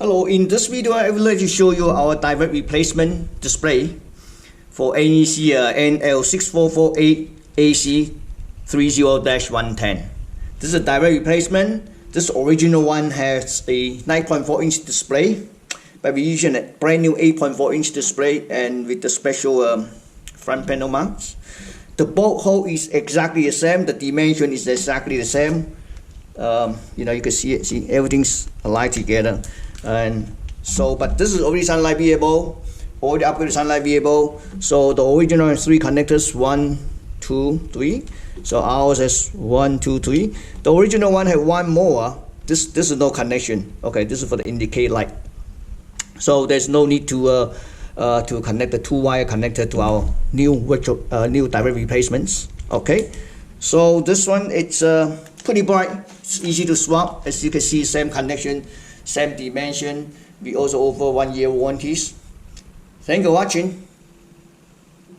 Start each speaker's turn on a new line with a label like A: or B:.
A: Hello, in this video I would like to show you our direct replacement display for NEC NL6448AC30-10. This is a direct replacement. This original one has a 9.4-inch display, but we're using a brand new 8.4-inch display and with the special front panel mounts. The bolt hole is exactly the same, the dimension is exactly the same. You can see it, everything's aligned together. And so, but this is already sunlight viewable, already upgraded sunlight viewable. So the original has 3 connectors, 1, 2, 3. So ours has 1, 2, 3. The original one had 1 more. This is no connection. Okay, this is for the indicate light. So there's no need to connect the 2-wire connector to our new new direct replacements. Okay, so this one it's pretty bright. It's easy to swap. As you can see, same connection, same dimension. We also offer 1-year warranties. Thank you for watching.